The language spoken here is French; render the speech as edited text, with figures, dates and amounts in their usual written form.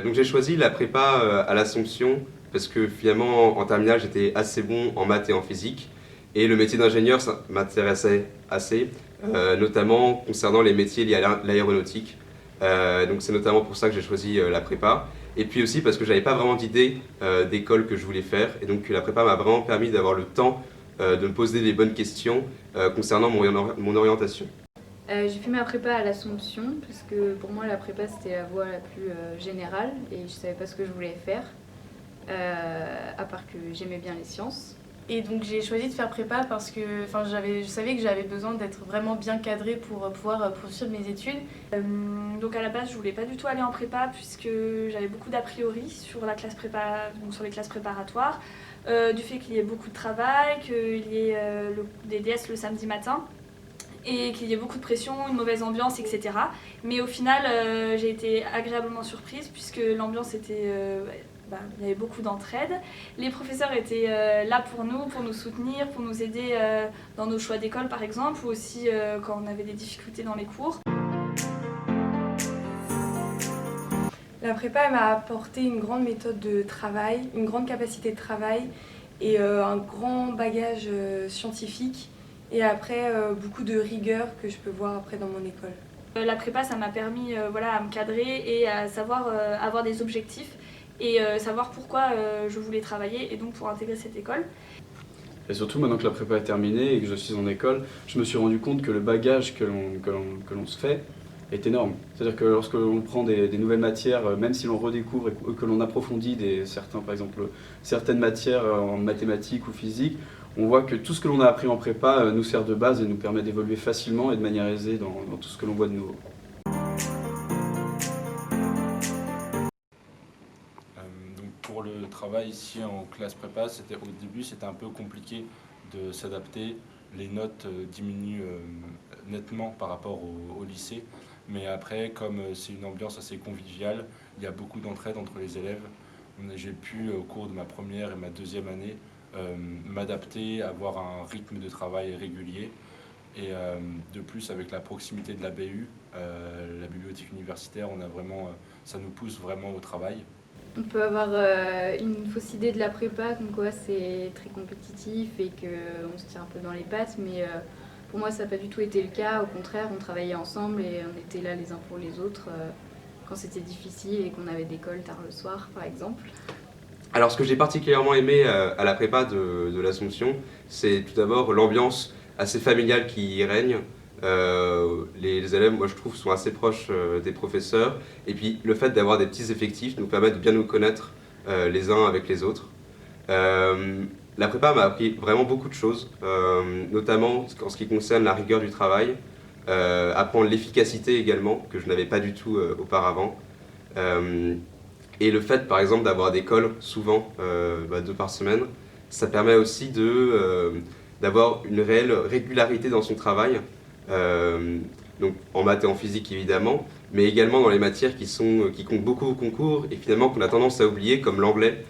Donc j'ai choisi la prépa à l'Assomption parce que finalement en terminale j'étais assez bon en maths et en physique et le métier d'ingénieur ça m'intéressait assez, notamment concernant les métiers liés à l'aéronautique. Donc c'est notamment pour ça que j'ai choisi la prépa et puis aussi parce que j'avais pas vraiment d'idée d'école que je voulais faire et donc la prépa m'a vraiment permis d'avoir le temps de me poser les bonnes questions concernant mon orientation. J'ai fait ma prépa à l'Assomption parce que pour moi la prépa c'était la voie la plus générale et je savais pas ce que je voulais faire, à part que j'aimais bien les sciences. Et donc j'ai choisi de faire prépa parce que je savais que j'avais besoin d'être vraiment bien cadrée pour pouvoir poursuivre mes études. Donc à la base je voulais pas du tout aller en prépa puisque j'avais beaucoup d'a priori sur la classe prépa, donc sur les classes préparatoires, du fait qu'il y ait beaucoup de travail, qu'il y ait des DS le samedi matin et qu'il y ait beaucoup de pression, une mauvaise ambiance, etc. Mais au final, j'ai été agréablement surprise puisque l'ambiance était... il y avait beaucoup d'entraide. Les professeurs étaient là pour nous soutenir, pour nous aider dans nos choix d'école par exemple, ou aussi quand on avait des difficultés dans les cours. La prépa m'a apporté une grande méthode de travail, une grande capacité de travail et un grand bagage scientifique. Et après, beaucoup de rigueur que je peux voir après dans mon école. La prépa, ça m'a permis à me cadrer et à savoir avoir des objectifs et savoir pourquoi je voulais travailler et donc pour intégrer cette école. Et surtout, maintenant que la prépa est terminée et que je suis en école, je me suis rendu compte que le bagage que l'on se fait est énorme. C'est-à-dire que lorsque l'on prend des nouvelles matières, même si l'on redécouvre et que l'on approfondit par exemple, certaines matières en mathématiques ou physique, on voit que tout ce que l'on a appris en prépa nous sert de base et nous permet d'évoluer facilement et de manière aisée dans tout ce que l'on voit de nouveau. Donc pour le travail ici en classe prépa, au début c'était un peu compliqué de s'adapter. Les notes diminuent nettement par rapport au lycée. Mais après, comme c'est une ambiance assez conviviale, il y a beaucoup d'entraide entre les élèves. J'ai pu, au cours de ma première et ma deuxième année, m'adapter, avoir un rythme de travail régulier. Et de plus, avec la proximité de la BU, la bibliothèque universitaire, ça nous pousse vraiment au travail. On peut avoir une fausse idée de la prépa, comme quoi c'est très compétitif et qu'on se tire un peu dans les pattes, mais pour moi ça n'a pas du tout été le cas. Au contraire, on travaillait ensemble et on était là les uns pour les autres quand c'était difficile et qu'on avait des cols tard le soir par exemple. Alors ce que j'ai particulièrement aimé à la prépa de l'Assomption, c'est tout d'abord l'ambiance assez familiale qui y règne. Les élèves, moi je trouve, sont assez proches des professeurs. Et puis le fait d'avoir des petits effectifs nous permet de bien nous connaître les uns avec les autres. La prépa m'a appris vraiment beaucoup de choses, notamment en ce qui concerne la rigueur du travail, apprendre l'efficacité également, que je n'avais pas du tout auparavant. Et le fait, par exemple, d'avoir des cols souvent, 2 par semaine, ça permet aussi d'avoir une réelle régularité dans son travail, donc en maths et en physique évidemment, mais également dans les matières qui comptent beaucoup au concours et finalement qu'on a tendance à oublier, comme l'anglais,